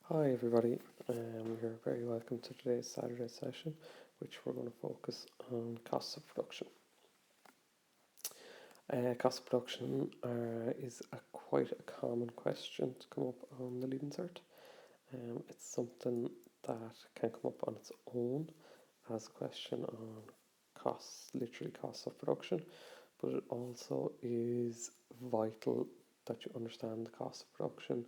Hi everybody, you're very welcome to today's Saturday session, which we're going to focus on costs of production. Cost of production is quite a common question to come up on the Leaving Cert. It's something that can come up on its own as a question on costs, literally costs of production, but it also is vital that you understand the cost of production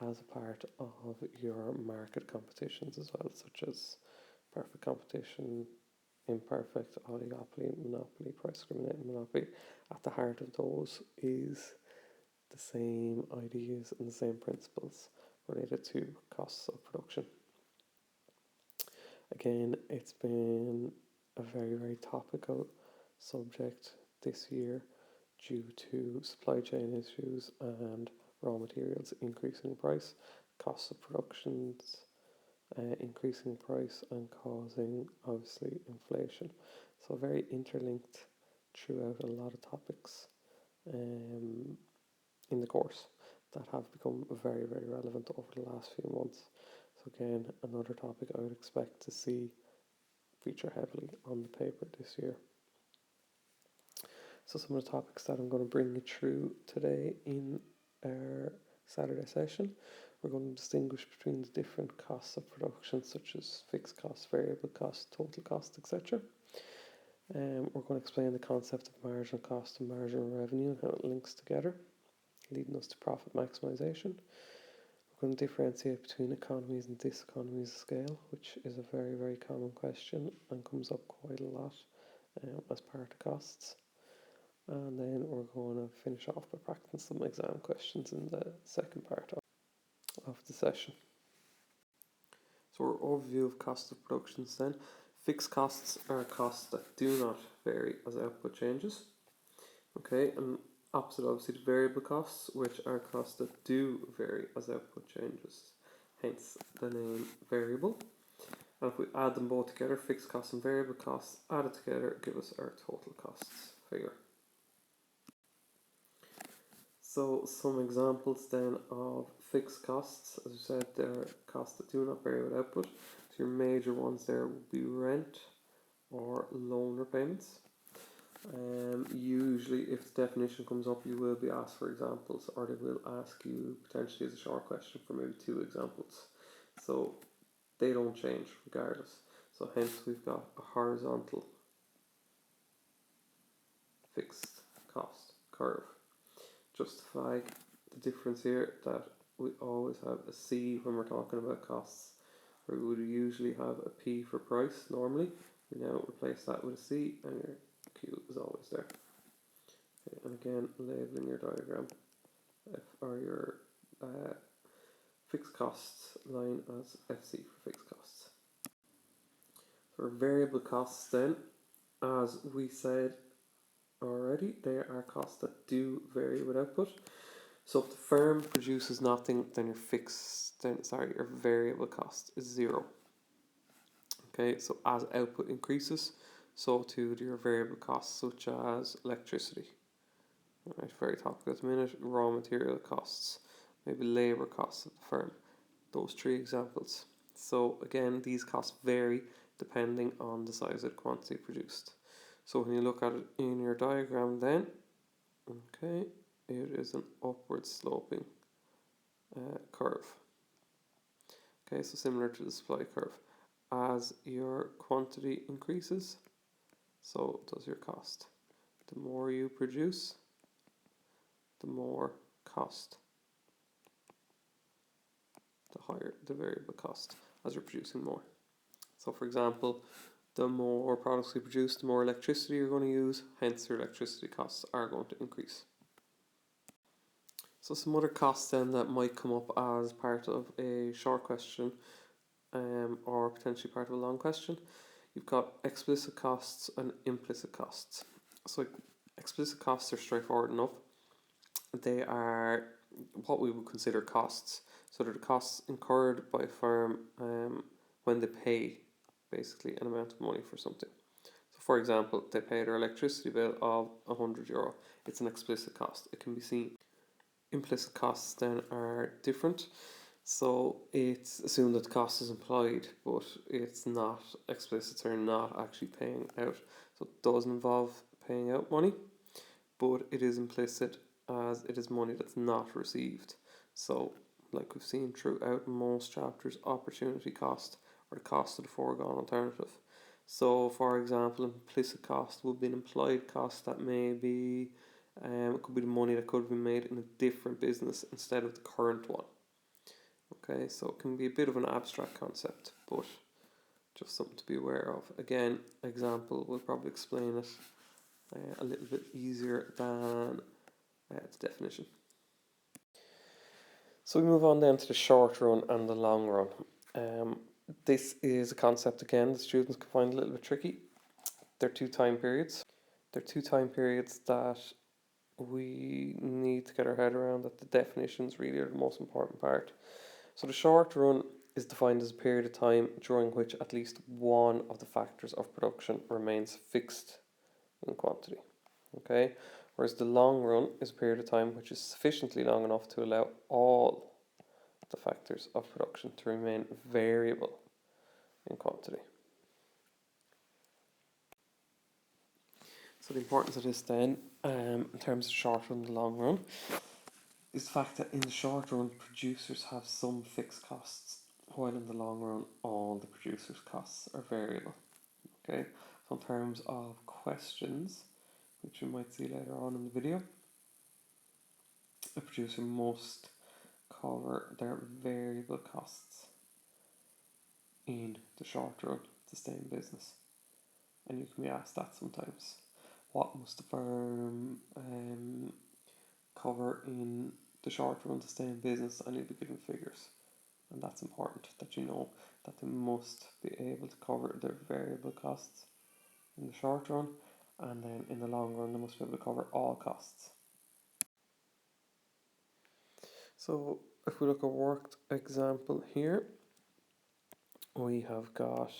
as a part of your market competitions as well, such as perfect competition, imperfect, oligopoly, monopoly, price discriminating monopoly. At the heart of those is the same ideas and the same principles related to costs of production. Again, it's been a very, very topical subject this year due to supply chain issues and raw materials increasing in price, costs of productions increasing in price and causing obviously inflation. So very interlinked throughout a lot of topics in the course that have become very, very relevant over the last few months. So again, another topic I would expect to see feature heavily on the paper this year. So some of the topics that I'm going to bring you through today in our Saturday session, we're going to distinguish between the different costs of production, such as fixed costs, variable costs, total cost, etc. We're going to explain the concept of marginal cost and marginal revenue and how it links together, leading us to profit maximization. We're going to differentiate between economies and diseconomies of scale, which is a very, very common question and comes up quite a lot as part of costs. And then we're going to finish off by practicing some exam questions in the second part of the session. So our overview of cost of productions then. Fixed costs are costs that do not vary as output changes. Okay, and opposite obviously to variable costs, which are costs that do vary as output changes. Hence the name variable. And if we add them both together, fixed costs and variable costs added together give us our total costs figure. So some examples then of fixed costs. As I said, they're costs that do not vary with output. So your major ones there would be rent or loan repayments. Usually if the definition comes up, you will be asked for examples, or they will ask you potentially as a short question for maybe 2 examples. So they don't change regardless. So hence we've got a horizontal fixed cost curve. Just to flag the difference here that we always have a C when we're talking about costs, where we would usually have a P for price normally. We now replace that with a C and your Q is always there. Okay, and again, labeling your diagram or your fixed costs line as FC for fixed costs. For variable costs then, as we said already, they are costs that do vary with output. So if the firm produces nothing, then your variable cost is 0. Okay, so as output increases, so too do your variable costs, such as electricity. Alright, very topical at the minute. Raw material costs, maybe labour costs of the firm. Those 3 examples. So again, these costs vary depending on the size of the quantity produced. So when you look at it in your diagram then, okay, it is an upward sloping curve. Okay, so similar to the supply curve. As your quantity increases, so does your cost. The more you produce, the more cost. The higher the variable cost as you're producing more. So for example, the more products you produce, the more electricity you're going to use, hence your electricity costs are going to increase. So some other costs then that might come up as part of a short question or potentially part of a long question. You've got explicit costs and implicit costs. So explicit costs are straightforward enough. They are what we would consider costs. So they're the costs incurred by a firm when they pay basically an amount of money for something. So for example, they pay their electricity bill of €100. It's an explicit cost. It can be seen. Implicit costs then are different. So it's assumed that the cost is implied, but it's not explicit, so you're not actually paying out. So it doesn't involve paying out money, but it is implicit as it is money that's not received. So, like we've seen throughout most chapters, opportunity cost or the cost of the foregone alternative. So, for example, implicit cost would be an implied cost that may be, it could be the money that could have been made in a different business instead of the current one. Okay, so it can be a bit of an abstract concept, but just something to be aware of. Again, example will probably explain it a little bit easier than the definition. So we move on then to the short run and the long run. This is a concept again that students can find a little bit tricky. They're two time periods. They're two time periods that we need to get our head around, that the definitions really are the most important part. So the short run is defined as a period of time during which at least one of the factors of production remains fixed in quantity. Okay, whereas the long run is a period of time which is sufficiently long enough to allow all the factors of production to remain variable in quantity. So the importance of this then, in terms of short run and the long run, is the fact that in the short run producers have some fixed costs, while in the long run all the producers' costs are variable. Okay, so in terms of questions, which we might see later on in the video, a producer must cover their variable costs in the short run to stay in business. And you can be asked that sometimes. What must the firm cover in the short run to stay in business? And you'll be given figures. And that's important that you know that they must be able to cover their variable costs in the short run, and then in the long run they must be able to cover all costs. So if we look at a worked example here, we have got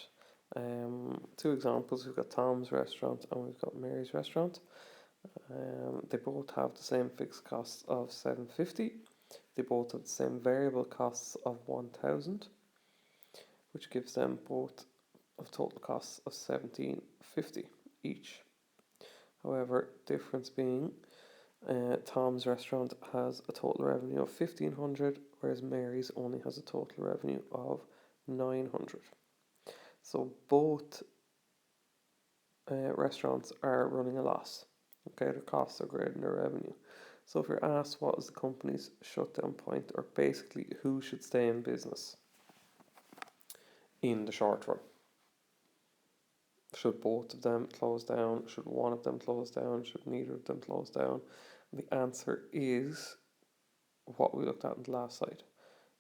two examples. We've got Tom's restaurant and we've got Mary's restaurant. They both have the same fixed costs of $750. They both have the same variable costs of 1,000, which gives them both of total costs of $1,750 each. However, difference being, Tom's restaurant has a total revenue of $1,500, whereas Mary's only has a total revenue of $900. So both restaurants are running a loss. Okay, their costs are greater than their revenue. So if you're asked what is the company's shutdown point, or basically who should stay in business in the short run, should both of them close down? Should one of them close down? Should neither of them close down? And the answer is what we looked at in the last slide,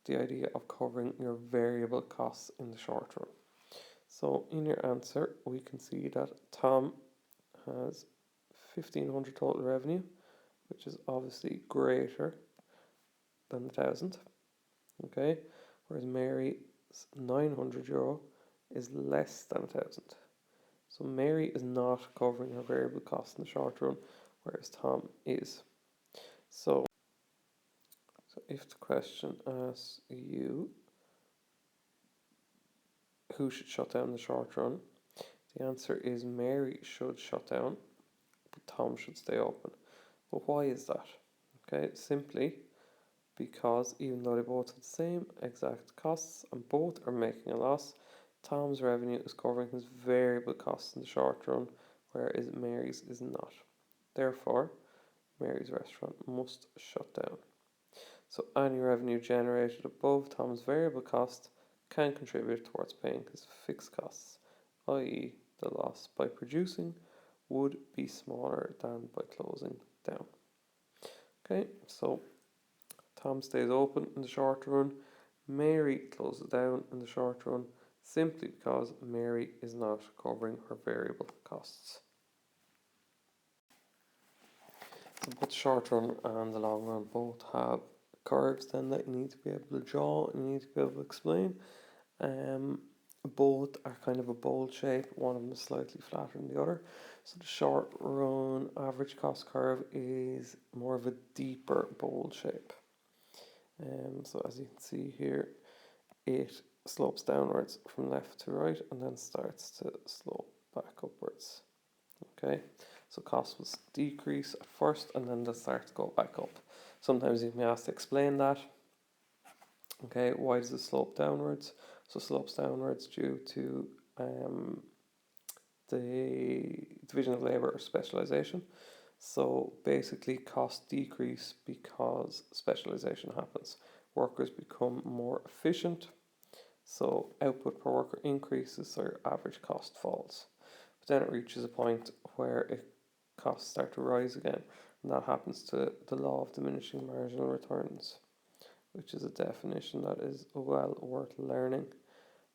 the idea of covering your variable costs in the short run. So in your answer, we can see that Tom has 1,500 total revenue, which is obviously greater than the 1,000. Okay, whereas Mary's €900 is less than 1,000. So Mary is not covering her variable costs in the short run, whereas Tom is. So if the question asks you who should shut down in the short run, the answer is Mary should shut down, but Tom should stay open. But why is that? Okay, simply because even though they both have the same exact costs and both are making a loss, Tom's revenue is covering his variable costs in the short run, whereas Mary's is not. Therefore, Mary's restaurant must shut down. So any revenue generated above Tom's variable cost can contribute towards paying his fixed costs, i.e. the loss by producing would be smaller than by closing down. Okay, so Tom stays open in the short run, Mary closes down in the short run, simply because Mary is not covering her variable costs. So both the short run and the long run both have curves then that you need to be able to draw and you need to be able to explain. Both are kind of a bowl shape, one of them is slightly flatter than the other. So the short run average cost curve is more of a deeper bowl shape. So as you can see here, it slopes downwards from left to right and then starts to slope back upwards. Okay, so cost will decrease at first and then they'll start to go back up. Sometimes you can be asked to explain that. Okay, why does it slope downwards? So it slopes downwards due to the division of labour or specialisation. So basically costs decrease because specialisation happens. Workers become more efficient, so output per worker increases, so your average cost falls. But then it reaches a point where costs start to rise again, and that happens to the law of diminishing marginal returns, which is a definition that is well worth learning.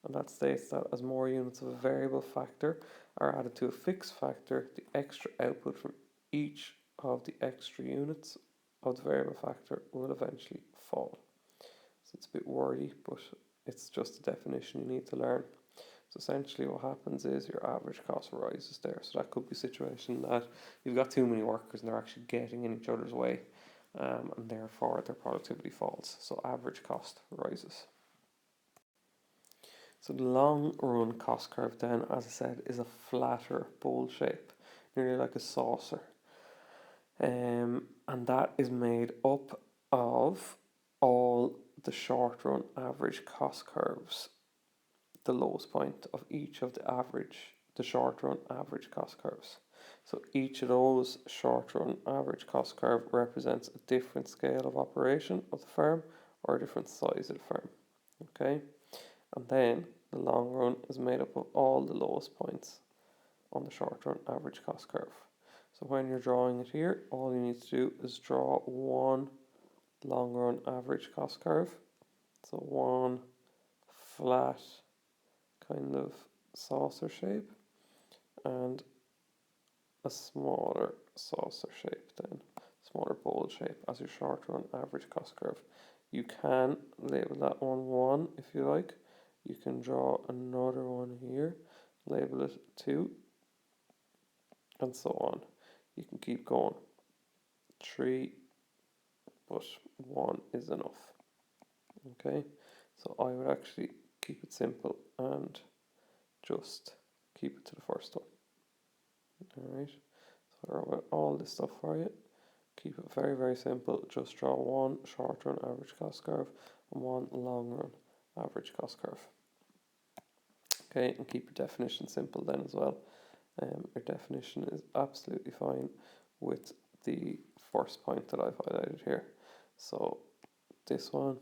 And that states that as more units of a variable factor are added to a fixed factor, the extra output from each of the extra units of the variable factor will eventually fall. So it's a bit wordy, but it's just a definition you need to learn. So essentially what happens is your average cost rises there. So that could be a situation that you've got too many workers and they're actually getting in each other's way, and therefore their productivity falls. So average cost rises. So the long run cost curve then, as I said, is a flatter bowl shape, nearly like a saucer. And that is made up of all the short run average cost curves, the lowest point of each of the short run average cost curves. So each of those short run average cost curve represents a different scale of operation of the firm or a different size of the firm. Okay, and then the long run is made up of all the lowest points on the short run average cost curve. So when you're drawing it here, all you need to do is draw one long run average cost curve. So one flat kind of saucer shape and a smaller saucer shape then, smaller bowl shape as your short run average cost curve. You can label that one 1 if you like. You can draw another one here, label it 2, and so on. You can keep going. 3, but 1 is enough. Okay, so I would actually keep it simple and just keep it to the first one. Alright, so I wrote all this stuff for you. Keep it very, very simple. Just draw one short run average cost curve and one long run average cost curve. Okay, and keep your definition simple then as well. Your definition is absolutely fine with the first point that I've highlighted here. So this one,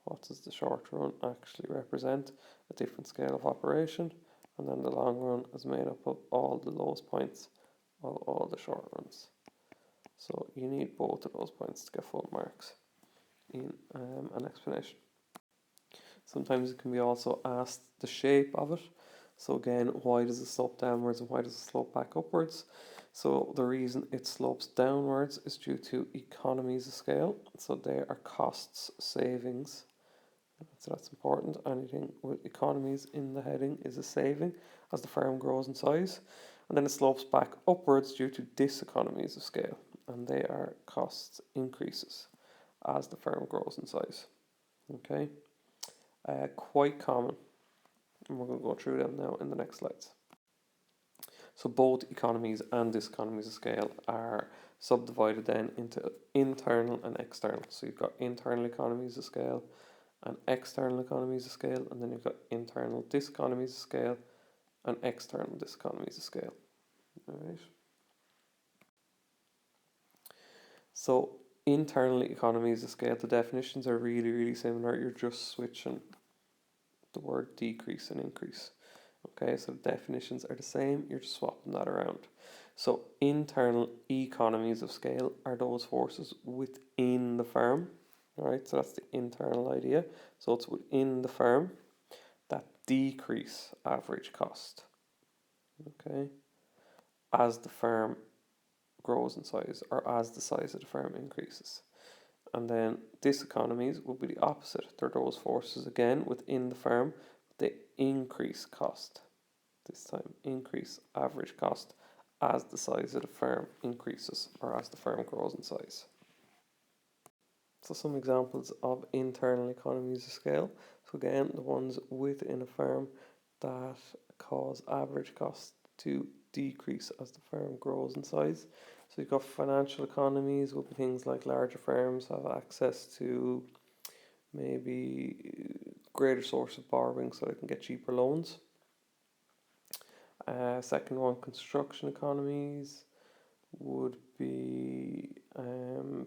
what does the short run actually represent? A different scale of operation, and then the long run is made up of all the lowest points of all the short runs. So you need both of those points to get full marks in an explanation. Sometimes it can be also asked the shape of it. So again, why does it slope downwards and why does it slope back upwards? So the reason it slopes downwards is due to economies of scale. So there are costs savings. So that's important. Anything with economies in the heading is a saving as the firm grows in size. And then it slopes back upwards due to diseconomies of scale. And they are cost increases as the firm grows in size. Okay, quite common. And we're going to go through them now in the next slides. So both economies and diseconomies of scale are subdivided then into internal and external. So you've got internal economies of scale and external economies of scale, and then you've got internal diseconomies of scale and external diseconomies of scale. Alright. So internal economies of scale, the definitions are really, really similar. You're just switching the word decrease and increase. Okay, so the definitions are the same, you're just swapping that around. So internal economies of scale are those forces within the firm. Alright, so that's the internal idea. So it's within the firm that decrease average cost. Okay, as the firm grows in size or as the size of the firm increases. And then diseconomies will be the opposite. They're those forces again within the firm. They increase cost. This time increase average cost as the size of the firm increases or as the firm grows in size. So some examples of internal economies of scale. So again, the ones within a firm that cause average costs to decrease as the firm grows in size. So you've got financial economies, will be things like larger firms have access to maybe greater source of borrowing so they can get cheaper loans. Second one, construction economies would be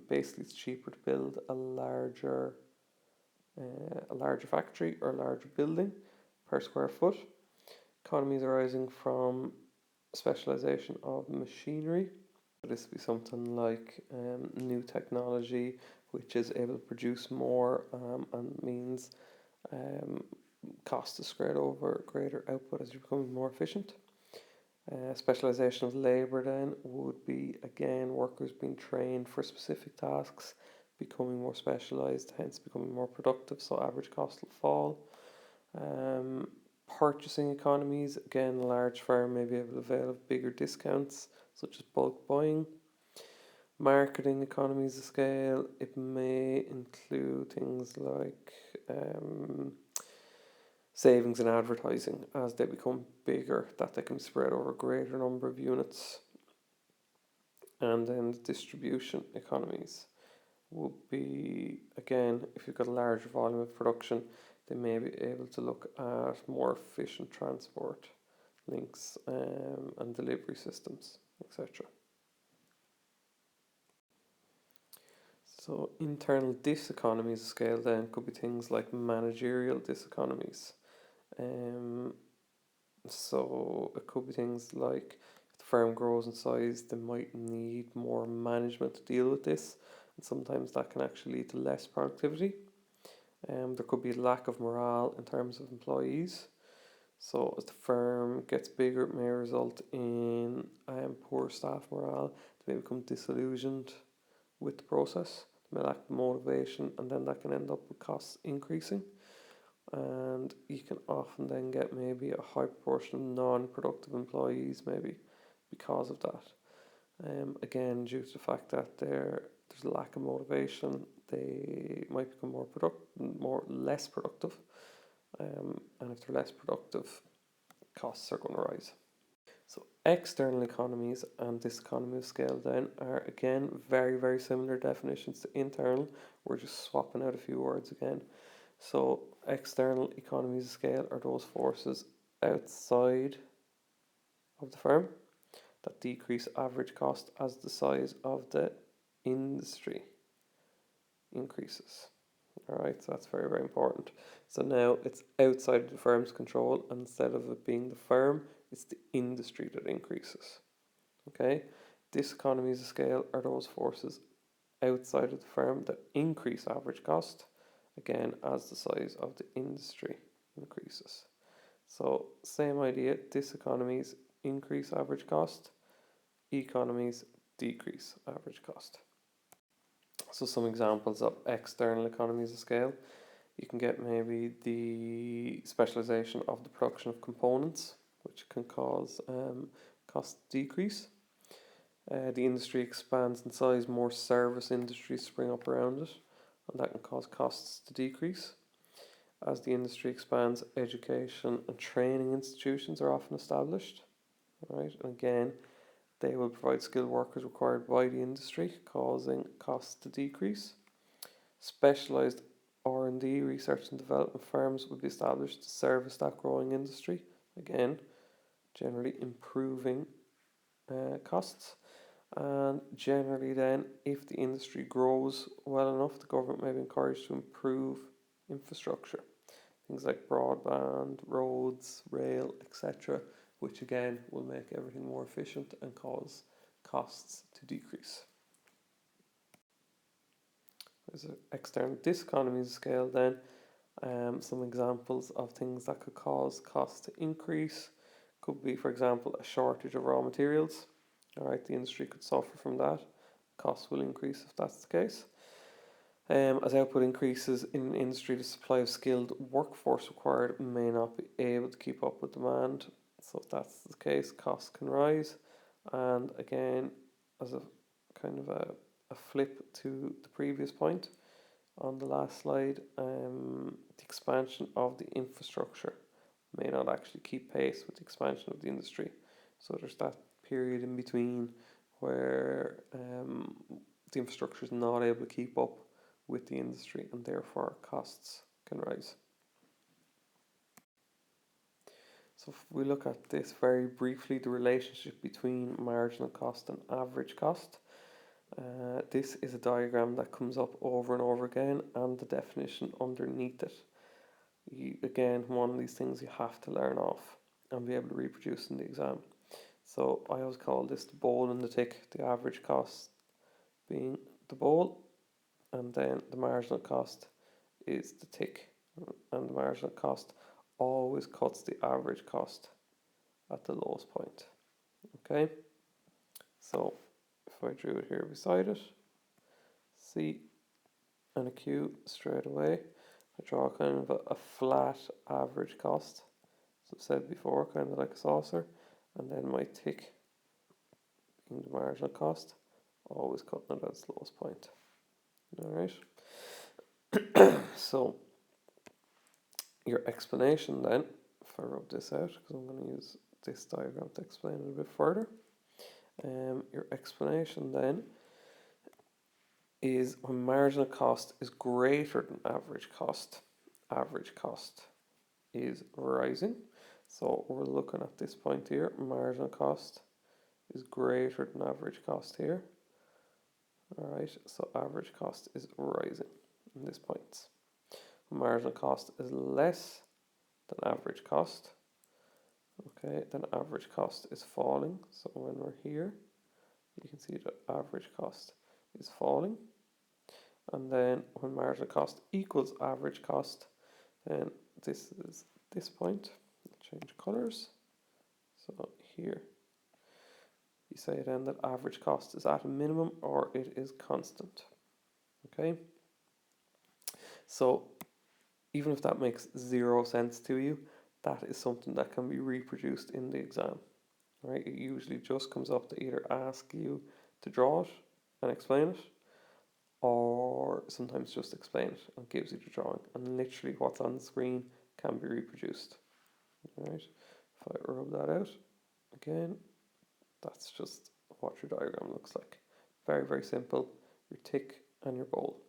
basically it's cheaper to build a larger factory or a larger building per square foot. Economies arising from specialization of machinery. This would be something like new technology which is able to produce more and means cost is spread over greater output as you're becoming more efficient. Specialization of labour then would be again workers being trained for specific tasks, becoming more specialised, hence becoming more productive, so average cost will fall. Purchasing economies, again, a large firm may be able to avail of bigger discounts, such as bulk buying. Marketing economies of scale, it may include things like savings in advertising as they become bigger, that they can spread over a greater number of units. And then the distribution economies would be, again, if you've got a larger volume of production, they may be able to look at more efficient transport links and delivery systems, etc. So internal diseconomies of scale then could be things like managerial diseconomies. So it could be things like if the firm grows in size, they might need more management to deal with this, and sometimes that can actually lead to less productivity. There could be a lack of morale in terms of employees. So as the firm gets bigger, it may result in poor staff morale. They may become disillusioned with the process. They may lack motivation, and then that can end up with costs increasing. And you can often then get maybe a high proportion of non-productive employees maybe because of that. Again, due to the fact that there's a lack of motivation, they might become less productive. And if they're less productive, costs are going to rise. So external economies and diseconomy of scale then are again very, very similar definitions to internal. We're just swapping out a few words again. So external economies of scale are those forces outside of the firm that decrease average cost as the size of the industry increases. Alright, so that's very, very important. So now it's outside of the firm's control, and instead of it being the firm, it's the industry that increases. Okay, diseconomies of scale are those forces outside of the firm that increase average cost, again, as the size of the industry increases. So same idea, diseconomies increase average cost, economies decrease average cost. So some examples of external economies of scale. You can get maybe the specialization of the production of components, which can cause cost decrease. The industry expands in size, more service industries spring up around it, and that can cause costs to decrease. As the industry expands, education and training institutions are often established. Right, and again, they will provide skilled workers required by the industry, causing costs to decrease. Specialised R&D, research and development firms will be established to service that growing industry, again, generally improving costs. And generally then, if the industry grows well enough, the government may be encouraged to improve infrastructure, things like broadband, roads, rail, etc., which again will make everything more efficient and cause costs to decrease. There's external diseconomies of scale then. Some examples of things that could cause costs to increase could be, for example, a shortage of raw materials. Alright, the industry could suffer from that. Costs will increase if that's the case. As output increases in industry, the supply of skilled workforce required may not be able to keep up with demand. So if that's the case, costs can rise. And again, as a kind of a flip to the previous point, on the last slide, the expansion of the infrastructure may not actually keep pace with the expansion of the industry. So there's that period in between where the infrastructure is not able to keep up with the industry, and therefore costs can rise. So if we look at this very briefly, the relationship between marginal cost and average cost. This is a diagram that comes up over and over again, and the definition underneath it. Again, one of these things you have to learn off and be able to reproduce in the exam. So I always call this the bowl and the tick, the average cost being the bowl, and then the marginal cost is the tick, and the marginal cost always cuts the average cost at the lowest point. Okay, so if I drew it here beside it, C and a Q straight away, I draw kind of a flat average cost, as I've said before, kind of like a saucer, and then my tick being the marginal cost, always cutting it at its lowest point. Alright, so your explanation then, if I rub this out, because I'm going to use this diagram to explain it a bit further. Your explanation then is when marginal cost is greater than average cost is rising. So we're looking at this point here, marginal cost is greater than average cost here. Alright, so average cost is rising in this point. Marginal cost is less than average cost. Okay, then average cost is falling. So when we're here, you can see that average cost is falling. And then when marginal cost equals average cost, then this is this point. Change colors. So here, you say then that average cost is at a minimum or it is constant. Okay. So even if that makes 0 sense to you, that is something that can be reproduced in the exam. Right? It usually just comes up to either ask you to draw it and explain it, or sometimes just explain it and gives you the drawing, and literally what's on the screen can be reproduced. Alright, if I rub that out again, that's just what your diagram looks like. Very, very simple. Your tick and your bowl.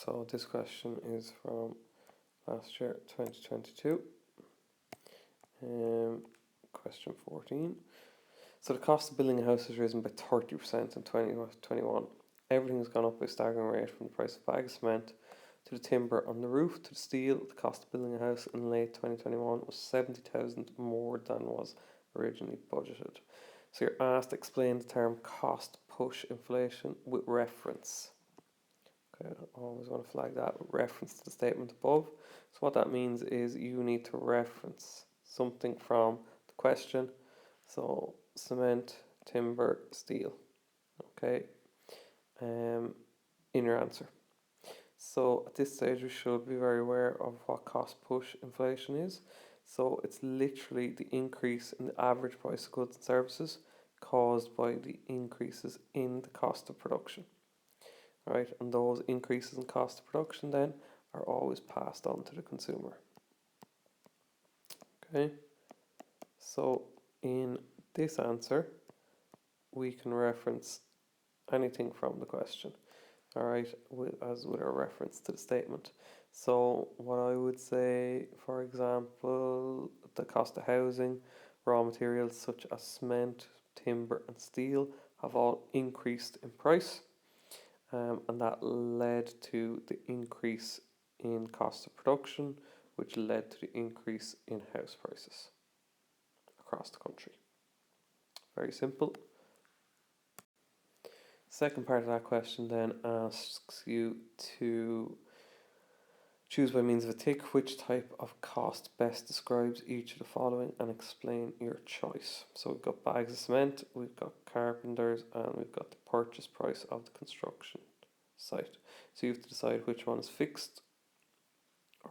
So this question is from last year, 2022. Question 14. So the cost of building a house has risen by 30% in 2021. Everything has gone up by a staggering rate, from the price of a bag of cement to the timber on the roof to the steel. The cost of building a house in late 2021 was 70,000 more than was originally budgeted. So you're asked to explain the term cost push inflation with reference. Okay, I always want to flag that with reference to the statement above. So what that means is you need to reference something from the question. So cement, timber, steel. Okay, in your answer. So at this stage we should be very aware of what cost push inflation is. So it's literally the increase in the average price of goods and services caused by the increases in the cost of production. Right, and those increases in cost of production then are always passed on to the consumer. Okay, so in this answer we can reference anything from the question, all right, as with a reference to the statement. So what I would say, for example, the cost of housing, raw materials such as cement, timber and steel have all increased in price. And that led to the increase in cost of production, which led to the increase in house prices across the country. Very simple. Second part of that question then asks you to Choose by means of a tick which type of cost best describes each of the following and explain your choice. So we've got bags of cement, we've got carpenters, and we've got the purchase price of the construction site. So you have to decide which one is fixed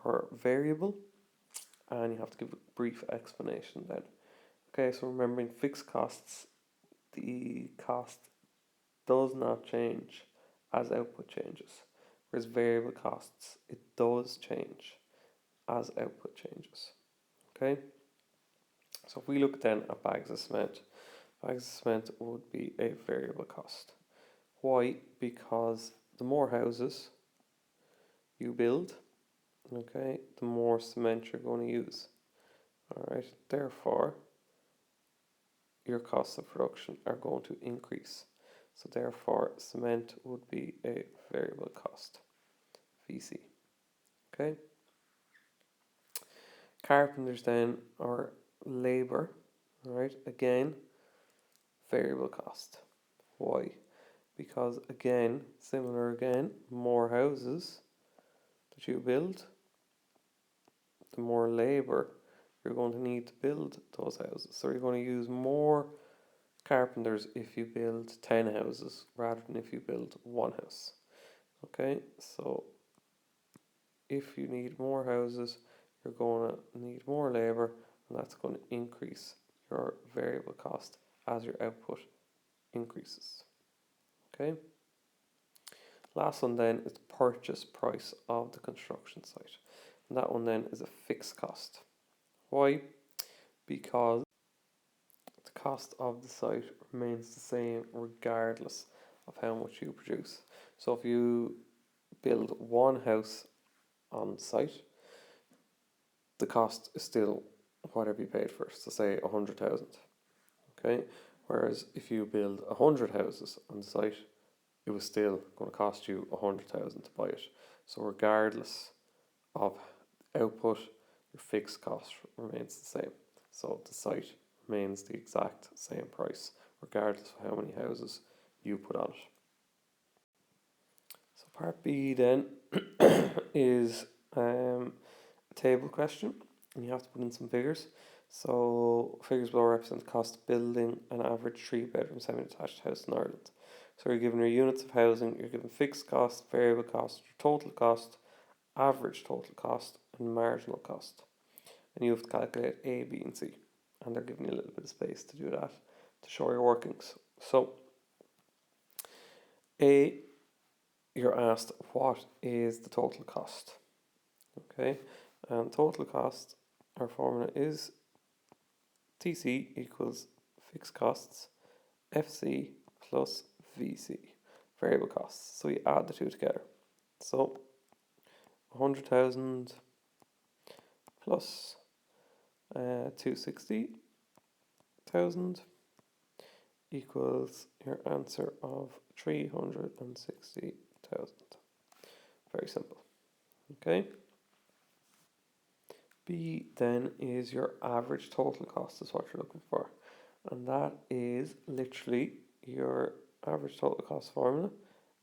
or variable, and you have to give a brief explanation then. Okay, so remembering fixed costs, the cost does not change as output changes, whereas variable costs, it does change as output changes. Okay, so if we look then at bags of cement would be a variable cost. Why? Because the more houses you build, okay, the more cement you're going to use. Alright, therefore your costs of production are going to increase. So therefore cement would be a variable cost, VC. Okay. Carpenters then are labour, right? Again, variable cost. Why? Because again, similar again, more houses that you build, the more labour you're going to need to build those houses. So you're going to use more carpenters if you build 10 houses rather than if you build one house. Okay, so if you need more houses, you're going to need more labour, and that's going to increase your variable cost as your output increases. Okay. Last one then is the purchase price of the construction site. And that one then is a fixed cost. Why? Because the cost of the site remains the same regardless of how much you produce. So if you build one house on site, the cost is still whatever you paid for it, so say 100,000. Okay, whereas if you build 100 houses on the site, it was still going to cost you 100,000 to buy it. So regardless of output, your fixed cost remains the same. So the site remains the exact same price regardless of how many houses you put on it. So part B then is a table question, and you have to put in some figures. So figures below represent the cost of building an average 3-bedroom semi-detached house in Ireland. So you're given your units of housing, you're given fixed cost, variable cost, total cost, average total cost, and marginal cost. And you have to calculate A, B, and C. And they're giving you a little bit of space to do that to show your workings. So A, you're asked what is the total cost. Okay, and total cost, our formula is TC equals fixed costs FC plus VC, variable costs. So you add the two together. So 100,000 plus 260,000 equals your answer of 360,000. Very simple. Okay. B then is your average total cost is what you're looking for. And that is literally your average total cost formula.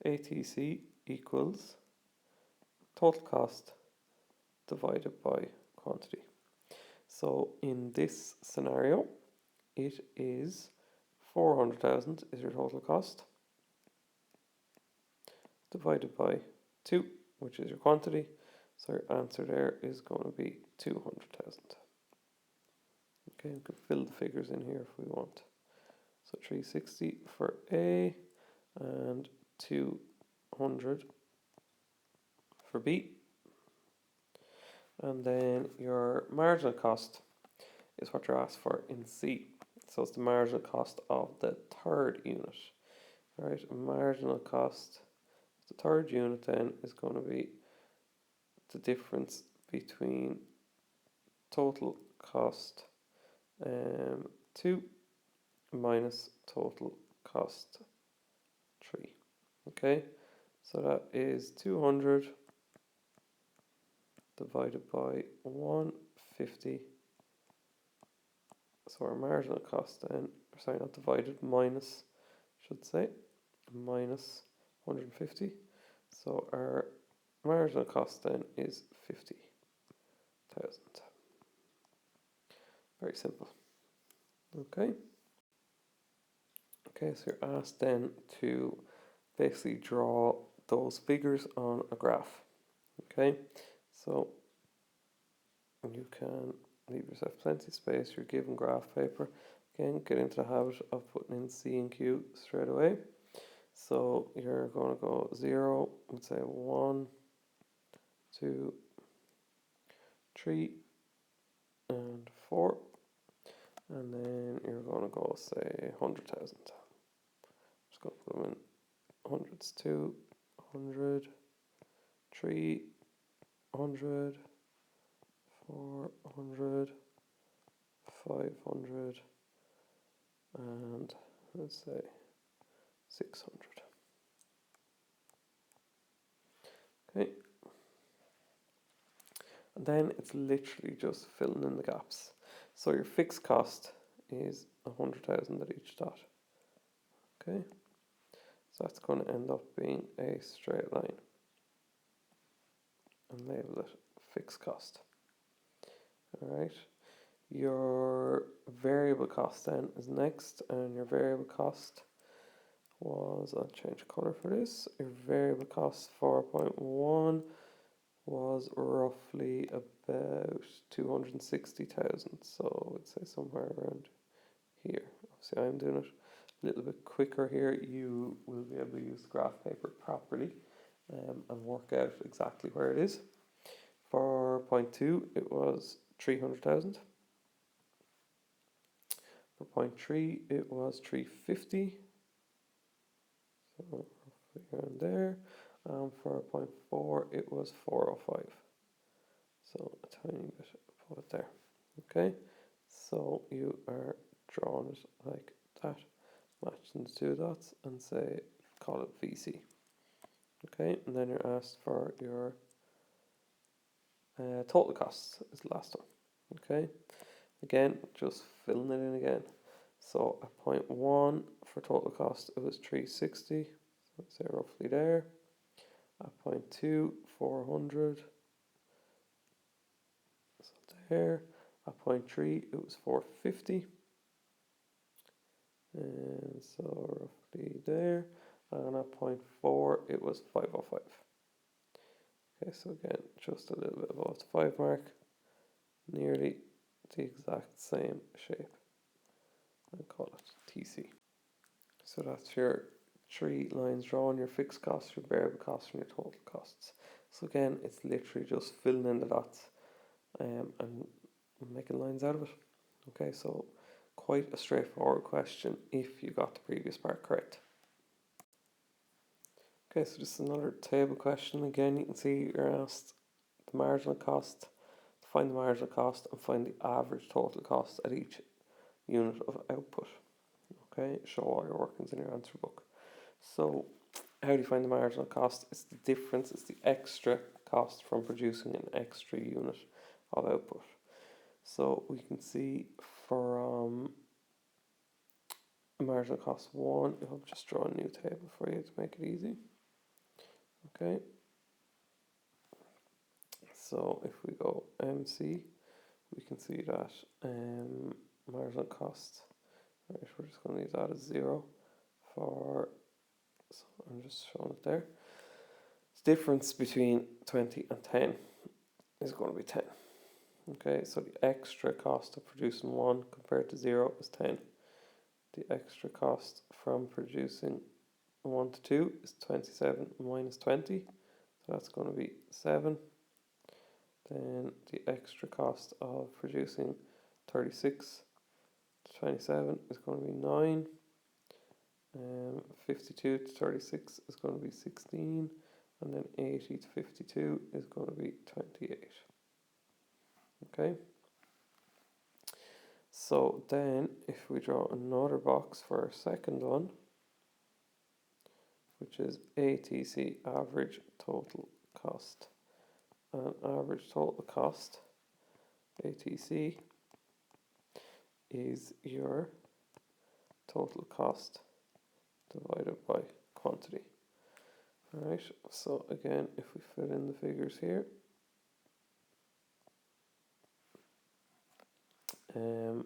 ATC equals total cost divided by quantity. So in this scenario, it is 400,000 is your total cost divided by 2, which is your quantity. So your answer there is going to be 200,000. Okay, we can fill the figures in here if we want. So 360 for A and 200 for B. And then your marginal cost is what you're asked for in C. So it's the marginal cost of the third unit. Alright, marginal cost of the third unit then is going to be the difference between total cost 2 minus total cost 3. Okay, so that is 200 divided by 150. So our marginal cost then, sorry, not divided, minus, should say, minus 150. So our marginal cost then is 50,000. Very simple. Okay. Okay, so you're asked then to basically draw those figures on a graph. Okay, so you can leave yourself plenty of space. You're given graph paper. Again, get into the habit of putting in C and Q straight away. So you're going to go 0, let's say 1, 2, 3, and 4. And then you're going to go say 100,000. Just going to put them in hundreds. 2, 100, 3, 100, 400, 500, and let's say 600. Okay. And then it's literally just filling in the gaps. So your fixed cost is 100,000 at each dot. Okay. So that's going to end up being a straight line. And label it fixed cost. Alright. Your variable cost then is next, and your variable cost was, I'll change colour for this, your variable cost 4.1 was roughly about 260,000, so I'd say somewhere around here. Obviously I'm doing it a little bit quicker here. You will be able to use the graph paper properly and work out exactly where it is. For point 2 it was 300,000. For point 3 it was 350, so roughly around there. For point 4 it was 405, so a tiny bit above it there. Okay, so you are drawing it like that, matching the two dots, and say call it VC. Okay, and then you're asked for your total costs is the last one. Okay, again just filling it in again. So at point 1 for total cost it was 360, so let's say roughly there. At point 2 400, so there. At point 3 it was 450, and so roughly there. And at point 4 it was 505. Okay, so again just a little bit above the 5 mark, nearly the exact same shape, and call it TC. So that's your 3 lines drawn, your fixed costs, your variable costs, and your total costs. So again, it's literally just filling in the dots and making lines out of it. Okay, so quite a straightforward question if you got the previous part correct. Okay, so this is another table question. Again, you can see you're asked the marginal cost, find the marginal cost and find the average total cost at each unit of output. Okay, show all your workings in your answer book. So how do you find the marginal cost? It's the difference, it's the extra cost from producing an extra unit of output. So we can see from marginal cost 1, I'll just draw a new table for you to make it easy. Okay, so if we go MC, we can see that marginal cost, right, we're just going to leave that as 0 for, so I'm just showing it there. The difference between 20 and 10 is going to be 10. Okay, so the extra cost of producing 1 compared to 0 is 10. The extra cost from producing 1 to 2 is 27 minus 20, so that's going to be 7. Then the extra cost of producing 36 to 27 is going to be 9. 52 to 36 is going to be 16, and then 80 to 52 is going to be 28. Okay, so then if we draw another box for our second one, which is ATC, average total cost, and average total cost, ATC, is your total cost divided by quantity. Alright, so again, if we fill in the figures here, so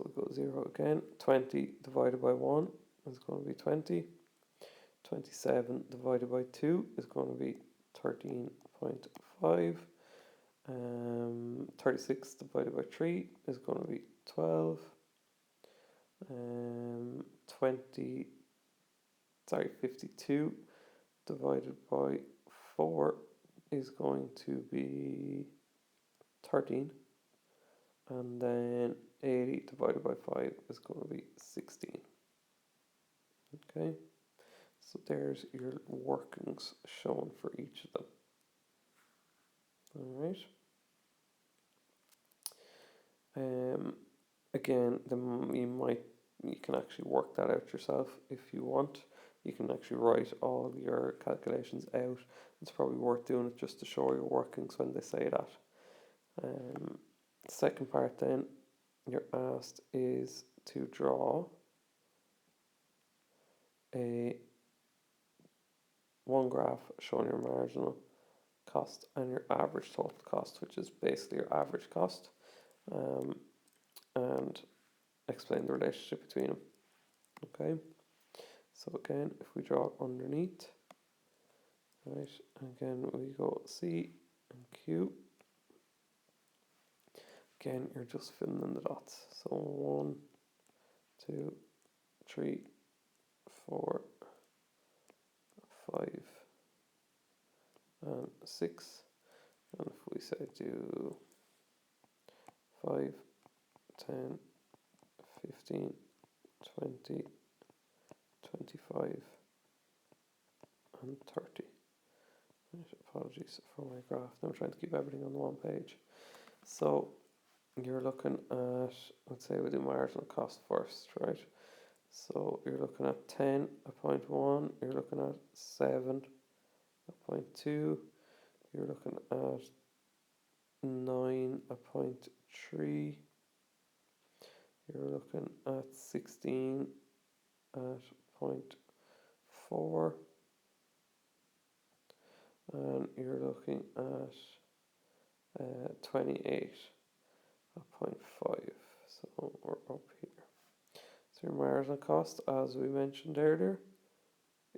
we go 0 again. 20 divided by 1 is going to be 20. 27 divided by 2 is going to be 13.5. 36 divided by 3 is going to be 12. 52 divided by 4 is going to be 13. And then 80 divided by 5 is going to be 16. Okay, so there's your workings shown for each of them. Alright. Again, you can actually work that out yourself if you want. You can actually write all your calculations out. It's probably worth doing it just to show your workings when they say that. Second part then, you're asked is to draw one graph showing your marginal cost and your average total cost, which is basically your average cost, and explain the relationship between them. Okay, so again, if we draw underneath, right, again we go C and Q. Again, you're just filling in the dots. So 1, 2, 3, 4, 5, and 6. And if we say do 5, 10, 15, 20, 25, and 30. Right, apologies for my graph. I'm trying to keep everything on one page. So you're looking at, let's say we do marginal cost first, right? So you're looking at 10 at point 1, you're looking at 7 at point 2, you're looking at 9 at point 3, you're looking at 16 at point 4, and you're looking at 28 at point 5. So we're up here. So your marginal cost, as we mentioned earlier,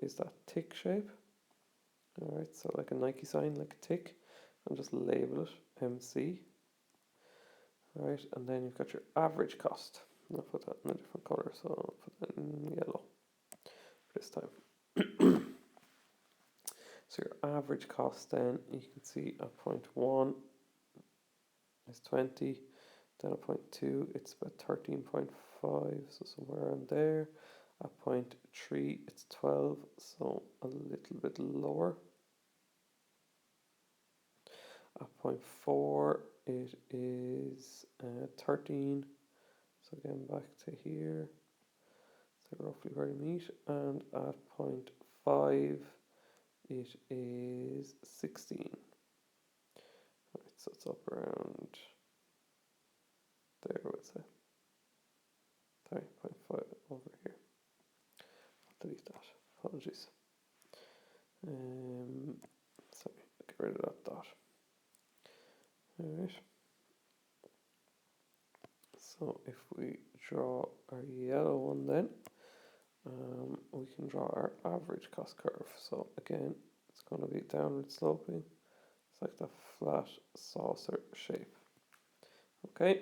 is that tick shape. Alright, so like a Nike sign, like a tick, and just label it MC. Alright, and then you've got your average cost. I'll put that in a different colour, so I'll put that in yellow for this time. So your average cost then, you can see at point 1 is 20, then at point 2 it's about 13.5, so somewhere around there. At point 3 it's 12, so a little bit lower. At point 4 it is 13, so again back to here, so roughly where you meet, and at point 5 it is 16. Right, so it's up around there, I would say. Sorry, 0.5 over here. I'll delete that. Apologies. Sorry, get rid of that dot. Alright. So if we draw our yellow one then, we can draw our average cost curve. So again, it's going to be downward sloping. It's like that flat saucer shape. Okay.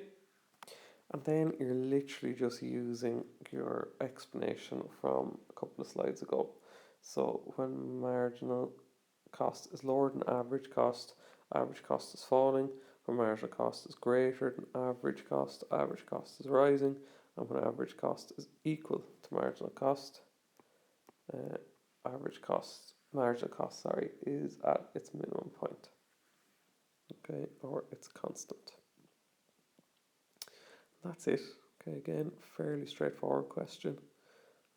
And then you're literally just using your explanation from a couple of slides ago. So when marginal cost is lower than average cost is falling. When marginal cost is greater than average cost is rising. And when average cost is equal to marginal cost, marginal cost, is at its minimum point. Okay, or it's constant. That's it. Okay, again, fairly straightforward question.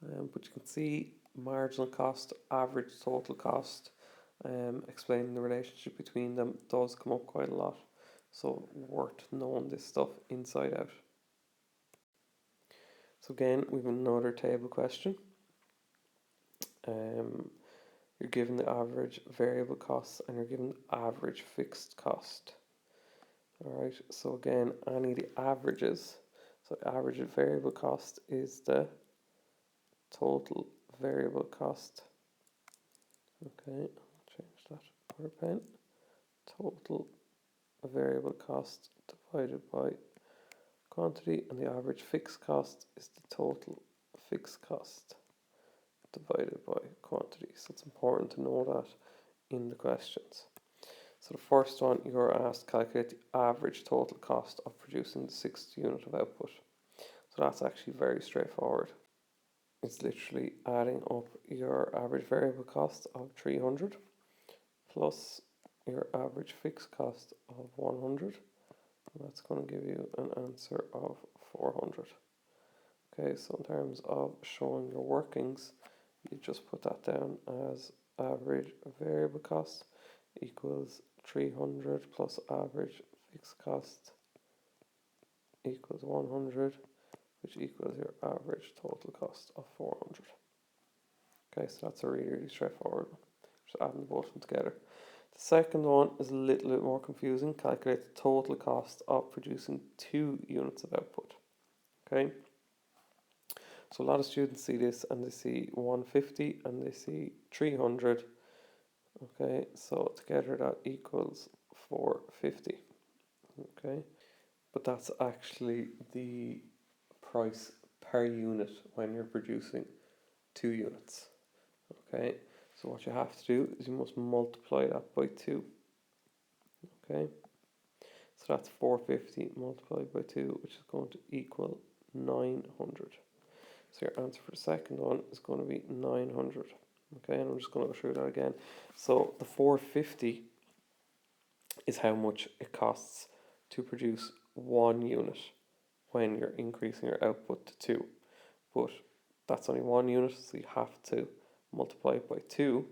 But you can see marginal cost, average total cost, explaining the relationship between them does come up quite a lot. So worth knowing this stuff inside out. So again, we have another table question. you're given the average variable costs and you're given the average fixed cost. Alright, so again, any of the averages, so the average of variable cost is the total variable cost. Okay, I'll change that for a pen. Total variable cost divided by quantity, and the average fixed cost is the total fixed cost divided by quantity. So it's important to know that in the questions. So the first one, you're asked to calculate the average total cost of producing the 6th unit of output. So that's actually very straightforward. It's literally adding up your average variable cost of 300 plus your average fixed cost of 100. And that's going to give you an answer of 400. Okay, so in terms of showing your workings, you just put that down as average variable cost equals 300 plus average fixed cost equals 100, which equals your average total cost of 400. Okay, so that's a really straightforward one. Just adding both of them together. The second one is a little bit more confusing. Calculate the total cost of producing 2 units of output. Okay, so a lot of students see this and they see 150 and they see 300. Okay, so together that equals 450. Okay, but that's actually the price per unit when you're producing 2 units. Okay, so what you have to do is you must multiply that by 2. Okay, so that's 450 multiplied by 2, which is going to equal 900. So your answer for the second one is going to be 900. Okay, and I'm just going to go through that again. So the 450 is how much it costs to produce 1 unit when you're increasing your output to 2. But that's only 1 unit, so you have to multiply it by 2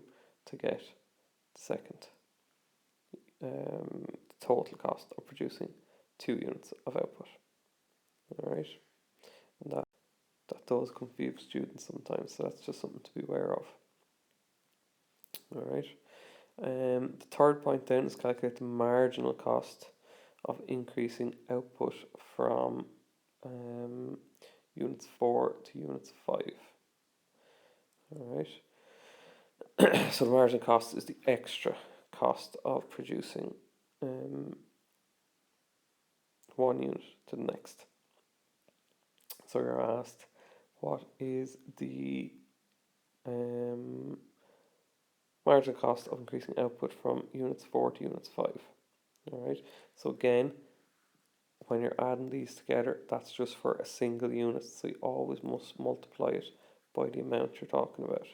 to get the second total cost of producing 2 units of output. Alright, and that does confuse students sometimes, so that's just something to be aware of. Alright, the third point down is calculate the marginal cost of increasing output from units 4 to units 5. Alright, so the marginal cost is the extra cost of producing 1 unit to the next. So you're asked, what is the marginal cost of increasing output from units 4 to units 5? Alright, so again, when you're adding these together, that's just for a single unit, so you always must multiply it by the amount you're talking about.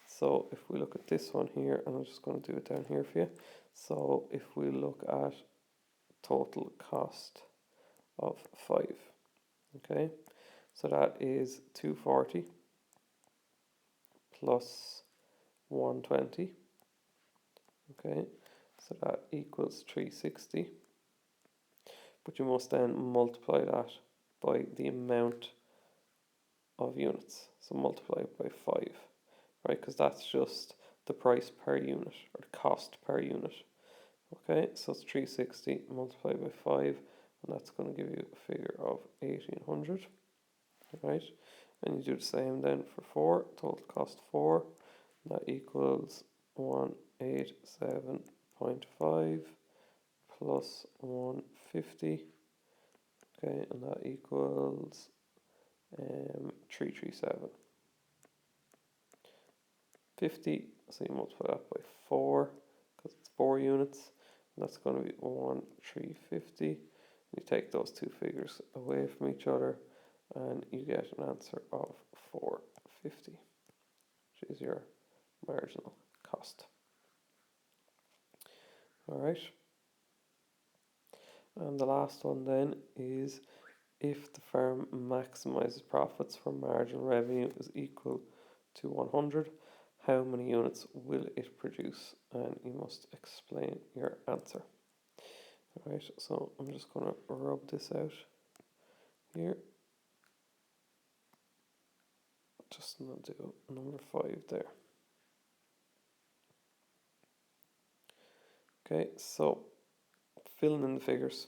So if we look at this one here, and I'm just going to do it down here for you. So if we look at total cost of 5, okay, so that is 240 plus 120, okay, so that equals 360, but you must then multiply that by the amount of units, so multiply it by 5, right, because that's just the price per unit, or the cost per unit. Okay, so it's 360 multiplied by 5, and that's going to give you a figure of 1800, right? And you do the same then for 4, total cost 4, that equals 187.5 plus 150, okay, and that equals 337. 50, so you multiply that by 4, because it's 4 units, and that's going to be 1350. You take those two figures away from each other, and you get an answer of 450, which is your marginal cost. Alright, and the last one then is, if the firm maximizes profits for marginal revenue is equal to 100, how many units will it produce? And you must explain your answer. Alright, so I'm just going to rub this out here. Just going to do number 5 there. Okay, so filling in the figures.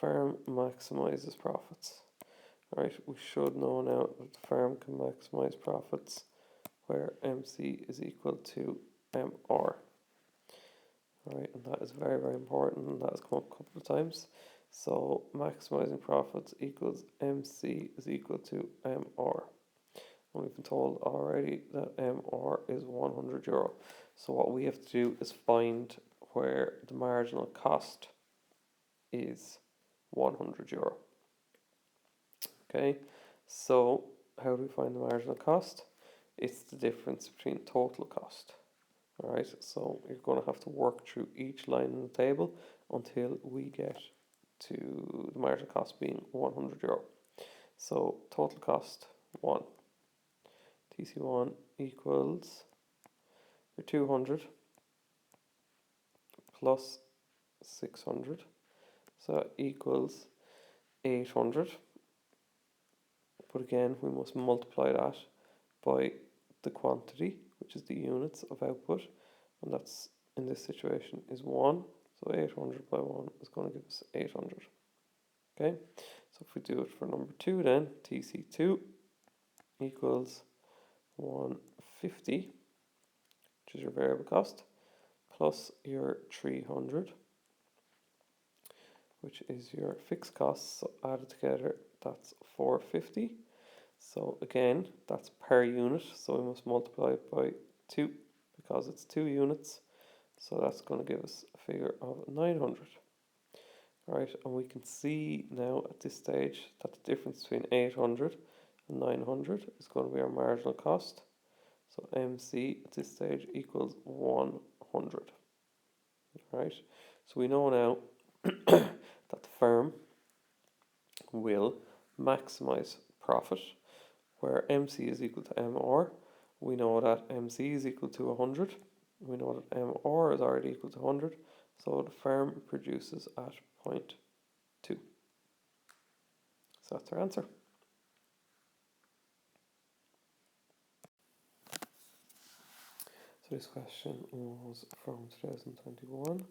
Firm maximizes profits. Alright, we should know now that the firm can maximize profits where MC is equal to MR. Alright, and that is very, very important, and that has come up a couple of times. So maximizing profits equals MC is equal to MR. And we've been told already that MR is €100. So what we have to do is find where the marginal cost is €100. Okay, so how do we find the marginal cost? It's the difference between total cost. Alright, so you're going to have to work through each line in the table until we get to the marginal cost being €100. So total cost 1. TC1 equals your 200 plus 600. So that equals 800. But again, we must multiply that by the quantity, which is the units of output, and that's in this situation is 1. So 800 by 1 is going to give us 800. Okay, so if we do it for number 2 then, TC2 equals 150, which is your variable cost, plus your 300, which is your fixed cost. So added together, that's 450. So again, that's per unit, so we must multiply it by 2 because it's 2 units. So that's going to give us a figure of 900. Right, and we can see now at this stage that the difference between 800 and 900 is going to be our marginal cost. So MC at this stage equals 100. Right, so we know now that the firm will maximize profit where MC is equal to MR. We know that MC is equal to 100. We know that MR is already equal to 100. So the firm produces at 0.2. So that's our answer. So this question was from 2021.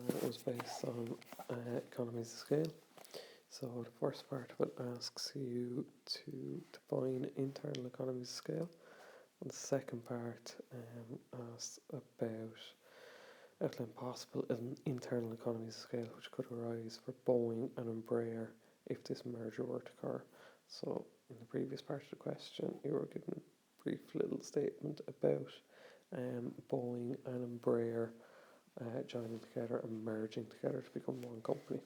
It was based on economies of scale. So the first part of it asks you to define internal economies of scale. And the second part asks about outline possible internal economies of scale which could arise for Boeing and Embraer if this merger were to occur. So in the previous part of the question, you were given a brief little statement about Boeing and Embraer joining together and merging together to become one company.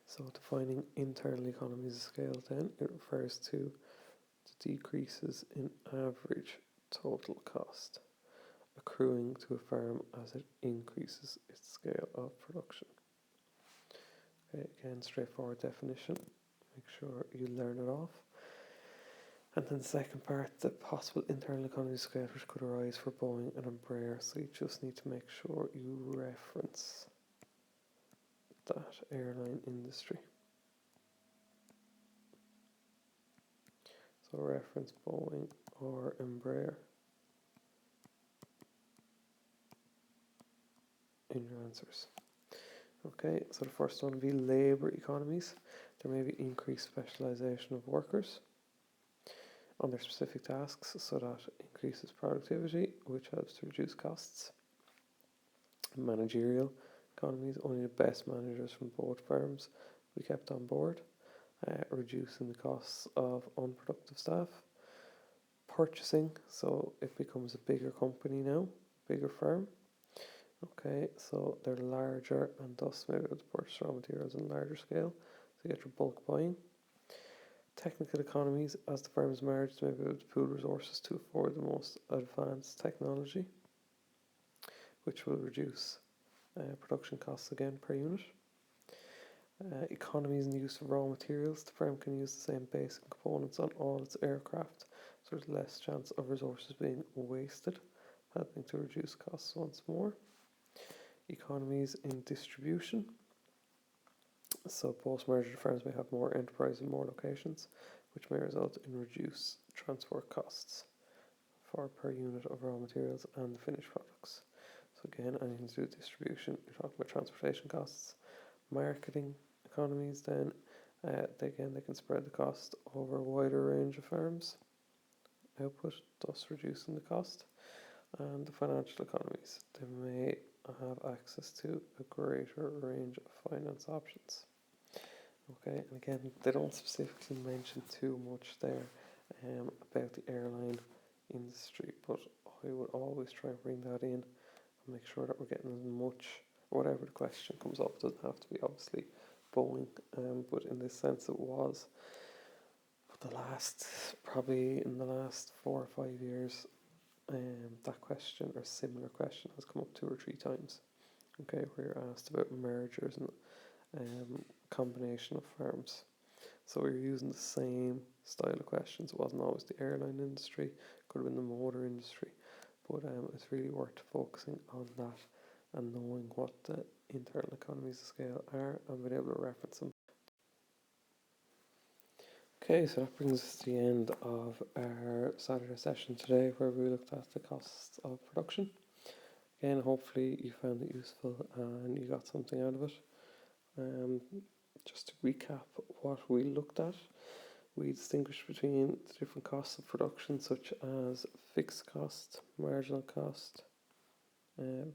So defining internal economies of scale then, it refers to the decreases in average total cost accruing to a firm as it increases its scale of production. Okay, again, straightforward definition. Make sure you learn it off. And then the second part, the possible internal economies of scale which could arise for Boeing and Embraer. So you just need to make sure you reference that airline industry. So reference Boeing or Embraer in your answers. Okay, so the first one will be labour economies. There may be increased specialisation of workers on their specific tasks, so that increases productivity, which helps to reduce costs. Managerial economies, only the best managers from both firms will be kept on board, reducing the costs of unproductive staff. Purchasing, so it becomes a bigger company now, bigger firm. Okay, so they're larger and thus maybe able to purchase raw materials on a larger scale, so you get your bulk buying. Technical economies, as the firms merge, they may be able to pool resources to afford the most advanced technology, which will reduce production costs again per unit. Economies in the use of raw materials, the firm can use the same basic components on all its aircraft, so there's less chance of resources being wasted, helping to reduce costs once more. Economies in distribution, so post-merger firms may have more enterprise in more locations, which may result in reduced transport costs for per unit of raw materials and the finished products. So again, anything to do with distribution, you're talking about transportation costs. Marketing economies, then they can spread the cost over a wider range of farms output, thus reducing the cost. And the financial economies, they may have access to a greater range of finance options. Okay, and again, they don't specifically mention too much there about the airline industry, but I would always try and bring that in and make sure that we're getting as much, whatever the question comes up. It doesn't have to be obviously Boeing, but in this sense it was. But probably in the last 4 or 5 years, that question or similar question has come up 2 or 3 times. Okay, where you're asked about mergers and combination of firms. So you're using the same style of questions. It wasn't always the airline industry, could have been the motor industry, but it's really worth focusing on that and knowing what the internal economies of scale are and being able to reference them. Okay, so that brings us to the end of our Saturday session today, where we looked at the costs of production. Again, hopefully you found it useful and you got something out of it. Just to recap what we looked at, we distinguished between the different costs of production, such as fixed cost, marginal cost,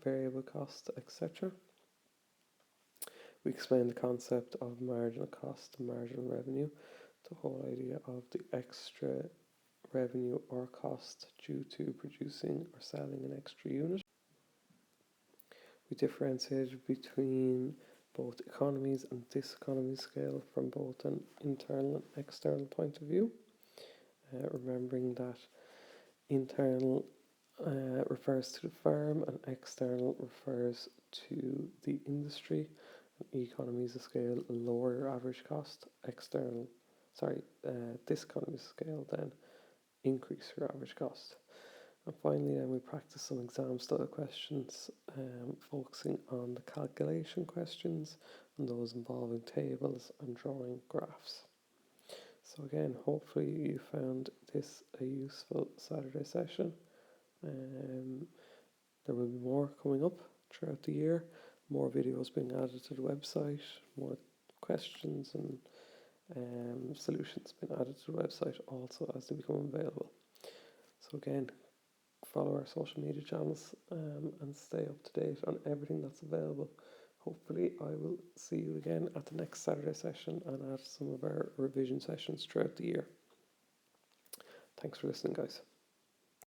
variable cost, etc. We explained the concept of marginal cost and marginal revenue, the whole idea of the extra revenue or cost due to producing or selling an extra unit. We differentiated between both economies and diseconomies scale from both an internal and external point of view, remembering that internal refers to the firm and external refers to the industry. Economies of scale lower your average cost, diseconomies of scale then increase your average cost. And finally, then we practice some exam style questions, focusing on the calculation questions and those involving tables and drawing graphs. So again, hopefully you found this a useful Saturday session. There will be more coming up throughout the year, more videos being added to the website, more questions and solutions being added to the website also as they become available. So again, follow our social media channels and stay up to date on everything that's available. Hopefully I will see you again at the next Saturday session and at some of our revision sessions throughout the year. Thanks for listening, guys.